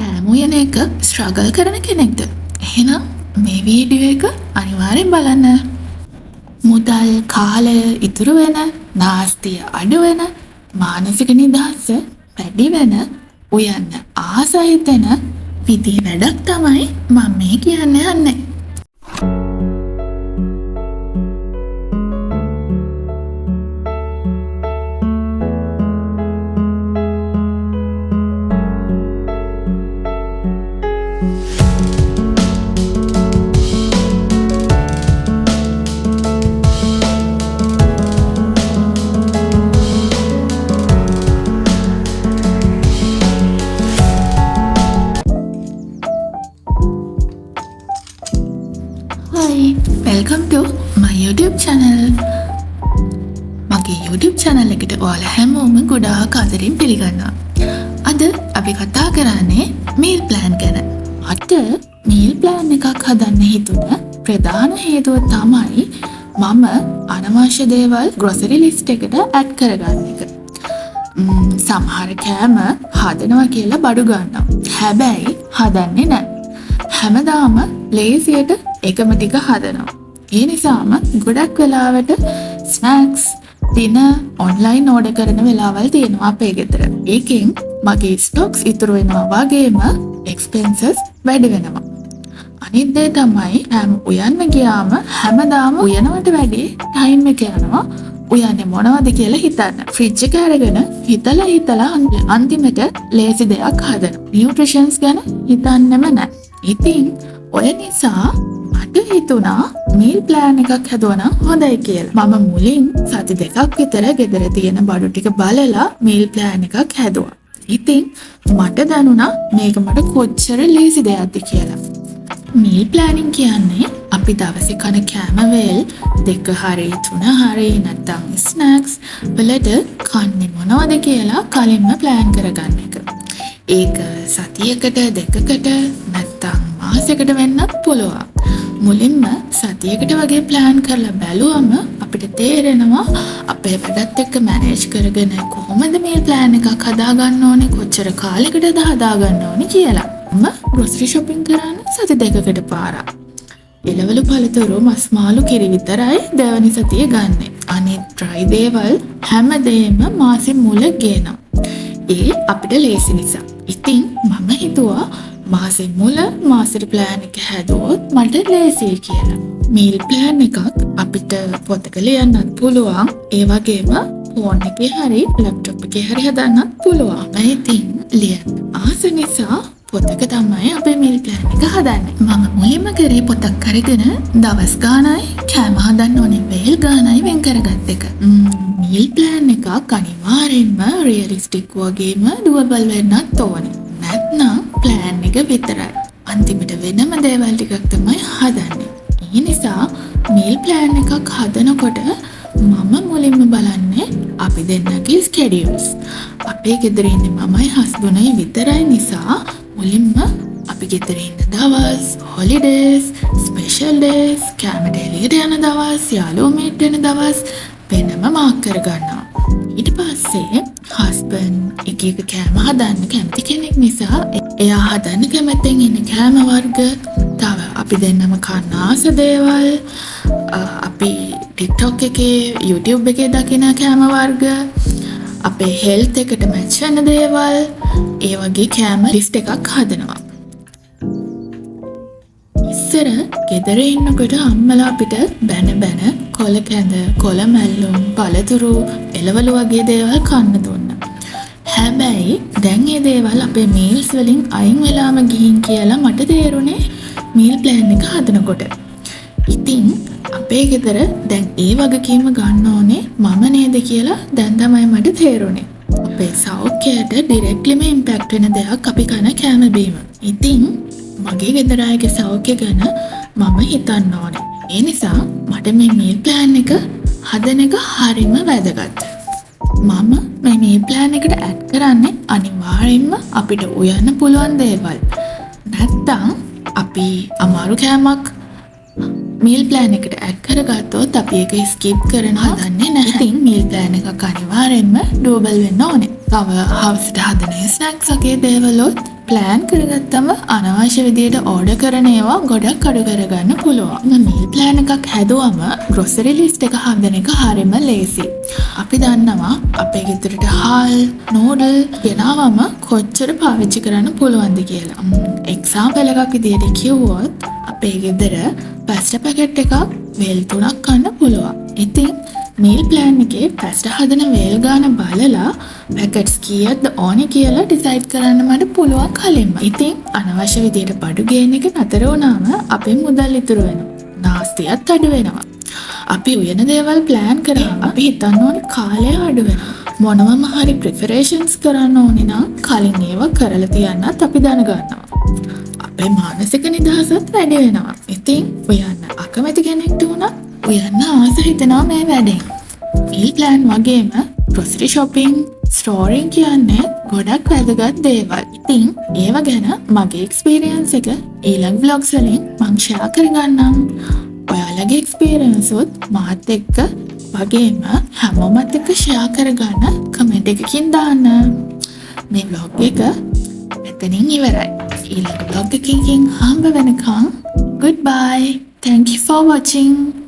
කෑම උයන එක ස්ට්‍රගල් කරන කෙනෙක්ද? එහෙනම් මේ වීඩියෝ එක අනිවාර්යෙන් බලන්න. මුදල් කාලය ඉතුරු වෙන, නාස්තිය අඩු වෙන, මානසික නිදහස වැඩි වෙන, උයන්න ආස හිතෙන විදිහේ වැඩක් තමයි මම මේ කියන්න යන්නේ. Welcome to my YouTube channel. මගේ YouTube channel එකට ඔයාලා හැමෝම ගොඩාක් ආදරෙන් පිළිගන්නවා. අද අපි කතා කරන්නේ meal plan ගැන. අද meal plan එකක් හදන්න හිතුණ ප්‍රධාන හේතුව තමයි මම අනවශ්‍ය දේවල් grocery list එකට add කරගන්න එක. සමහර කෑම හදනවා කියලා බඩු ගන්නවා. හැබැයි හදන්නේ නැහැ. හැමදාම ලේසියට එකම ටික හදනවා. ඒ නිසාම ගොඩක් වෙලාවට ස්නැක්ස් දින ඔන්ලයින් ඕඩර් කරන වෙලාවල් තියෙනවා අපේ ගෙදර. ඒකෙන් මගේ ස්ටොක්ස් ඉතුරු වෙනවා වගේම එක්ස්පෙන්සස් වැඩි වෙනවා. අනිත් දේ තමයි හැම උයන්න ගියාම හැමදාම උයනවට වැඩි ටයිම් එක යනවා උයන්නේ මොනවද කියලා හිතන්න. ෆ්‍රිජ් එක අරගෙන හිතලා අන්තිමට ලේසි දෙයක් හදනවා. නියුට්‍රිෂන්ස් ගැන හිතන්නෙම නැහැ. ඉතින් ඔය නිසා මට හිතුණා මීල් ප්ලෑන් එකක් හැදුවනම් හොඳයි කියලා. මම මුලින් සති දෙකක් විතර ගෙදර තියෙන බඩු ටික බලලා මීල් ප්ලෑන් එකක් හැදුවා. ඉතින් මට දැනුණා මේක මට කොච්චර ලේසි දෙයක්ද කියලා. මීල් ප්ලෑනින් කියන්නේ අපි දවසේ කන කෑම වේල් 2 හරි 3 හරි නැත්නම් ස්නැක්ස් වලට කන්නේ මොනවද කියලා කලින්ම ප්ලෑන් කරගන්න එක. ඒක සතියකට දෙකකට නැත්නම් මාසයකට වෙන්නත් පුළුවන්. මුලින්ම සතියකට වගේ ප්ලෑන් කරලා බැලුවම අපිට තේරෙනවා අපේ වැඩත් එක්ක මැනේජ් කරගෙන කොහොමද මේ ප්ලෑන් එකක් හදාගන්න ඕනේ, කොච්චර කාලයකටද හදාගන්න ඕනේ කියලා. මම ග්‍රොසරි shopping කරන්න සති දෙකකට පාරක්. එළවලු පළතුරු මස් මාළු කිරි විතරයි දෙවනි සතිය ගන්නෙ. අනිත් dry දේවල් හැමදේම මාසෙ මුල ගේනවා. ඒ අපිට ලේසි නිසා. ඉතින් මම හිතුවා මාසෙ මුල මාසෙට ප්ලෑන් එක හැදුවොත් මට ලේසියි කියලා. මීල් ප්ලෑන් එකක් අපිට පොතක ලියන්නත් පුළුවන්. ඒ වගේම ෆෝන් එකේ හරි ලැප්ටොප් එකේ හරි හදන්නත් පුළුවන්. ඉතින් ලියන්න ආස නිසා පොතක තමයි අපේ මීල් ප්ලෑන් එක හදන්නේ. මම මුලින්ම කරේ පොතක් අරගෙන දවස් ගානයි කෑම හදන්න ඕනේ වේල් ගානයි වෙන් කරගත්ත එක. මීල් ප්ලෑන් එකක් අනිවාර්යෙන්ම රියලිස්ටික් වගේම ඩුවබල් වෙන්නත් ඕනේ. නැත්නම් ප්ලෑන් එක විතරයි. අන්තිමට වෙනම දේවල් ටිකක් තමයි හදන්නේ. ඒ නිසා මීල් ප්ලෑන් එකක් හදනකොට මම මුලින්ම බලන්නේ අපි දෙන්නගේ ස්කෙඩියුල්ස්. අපේ ගෙදර ඉන්නේ මමයි හස්බන්ඩ්යි විතරයි නිසා මුලින්ම අපි ගෙදර ඉන්න දවස්, හොලිඩේස්, ස්පෙෂල් ඩේස්, කැමට එළියට යන දවස්, යාළුවෝ මීට් වෙන දවස් වෙනම මාක් කරගන්නවා. ඊට පස්සේ හස්බන්ඩ් එක කෑම හදන්න කැමති කෙනෙක් නිසා එයා හදන්න කැමැත්තෙන් ඉන්න කෑම වර්ග, තව අපි දෙන්නම කන්න ආස දේවල්, අපි TikTok එකේ YouTube එකේ දකින කෑම වර්ග, අපේ හෙල්ත් එකට මැච් වෙන දේවල්, ඒ වගේ කෑම ලිස්ට් එකක් හදනවා. ඉස්සර ගෙදර ඉන්නකොට අම්මලා අපිට බැන කොළ කැඳ, කොළ මැල්ලුම්, පළතුරු, එළවලු වගේ දේවල් කන්න දුන්නා. හැබැයි දැන් මේ දේවල් අපේ මීල්ස් වලින් අයින් වෙලාම ගිහින් කියලා මට තේරුනේ මීල් ප්ලෑන් එක හදනකොට. ඉතින් අපේ ගෙදර දැන් ඒ වගකීම ගන්න ඕනේ මම නේද කියලා දැන් තමයි මට තේරුනේ. අපේ සෞඛ්‍යයට ඩිරෙක්ට්ලිම ඉම්පැක්ට් වෙන දෙයක් අපි කන කෑම බීම. ඉතින් මගේ ගෙදර අයගේ සෞඛ්‍ය ගැන මම හිතන්න ඕනේ. ඒ නිසා මට මේ මීල් ප්ලෑන් එක හදන එක හරිම වැදගත්. මම මේ මීල් ප්ලෑන් එකට ඇඩ් කරන්නේ අනිවාර්යෙන්ම අපිට උයන්න පුළුවන් දේවල්. නැත්තම් අපි අමාරු කෑමක් මීල් ප්ලෑන් එකට ඇඩ් කරගත්තොත් අපි ඒක ස්කිප් කරන හදන්නේ නැහැ. ඉතින් මීල් ප්ලෑන් එකක් අනිවාර්යෙන්ම ඩුවබල් වෙන්න ඕනේ. තව හවසට හදන ස්නැක්ස් වගේ දේවලුත් ප්ලෑන් කරගත්තම අනවශ්‍ය විදියට ඕඩර් කරන ඒවා ගොඩක් අඩු කරගන්න පුළුවන්. මීල් ප්ලෑන් එකක් හැදුවම ග්‍රොසරි ලිස්ට් එක හදන එක හරිම ලේසි. අපි දන්නවා අපේ ගෙදරට හාල්, නූඩල් ගෙනාවම කොච්චර පාවිච්චි කරන්න පුළුවන්ද කියලා. එක්සාම්පල් එකක් විදියට කිව්වොත් අපේ ගෙදර පැස්ටා පැකට් එකක් වේල් 3ක් කන්න පුළුවන්. ඉතින් මීල් ප්ලෑන් එකේ පැස්ටා හදන වේල් ගාන බලලා පැකට්ස් කීයක්ද ඕනේ කියලා ඩිසයිඩ් කරන්න මට පුළුවන් කලින්ම. ඉතින් අනවශ්‍ය විදියට බඩු ගේන එක නතර වුණාම අපේ මුදල් ඉතුරු වෙනවා. නාස්තියත් අඩු වෙනවා. අපි උයන දේවල් ප්ලෑන් කරාම අපි හිතන්න ඕනේ කාලය අඩු වෙනවා. මොනවම හරි ප්‍රිපරේෂන්ස් කරන්න ඕනේ නම් කලින් ඒවා කරලා තියන්නත් අපි දැනගන්නවා. අපේ මානසික නිදහසත් වැඩි වෙනවා. ඉතින් උයන්න අකමැති කෙනෙක්ට උනත් උයන්න ආස හිතෙනවා මේ වැඩෙන්. මීල් ප්ලෑන් වගේම ග්‍රොසරි shopping, ස්ටෝරින් කියන්නේ ගොඩක් වැදගත් දේවල්. ඉතින් ඒව ගැන මගේ එක්ස්පීරියන්ස් එක ඊළඟ vlogs වලින් මං ෂෙයා කරගන්නම්. ඔයාලගේ එක්ස්පීරියන්ස් උත් මාත් එක්ක වගේම හැමෝමත් එක්ක ෂෙයා කරගන්න කමෙන්ට් එකකින් දාන්න. මේ vlog එක මෙතනින් ඉවරයි. ඊළඟ vlog එකකින් හම්බ වෙනකම් goodbye. Thank you for watching.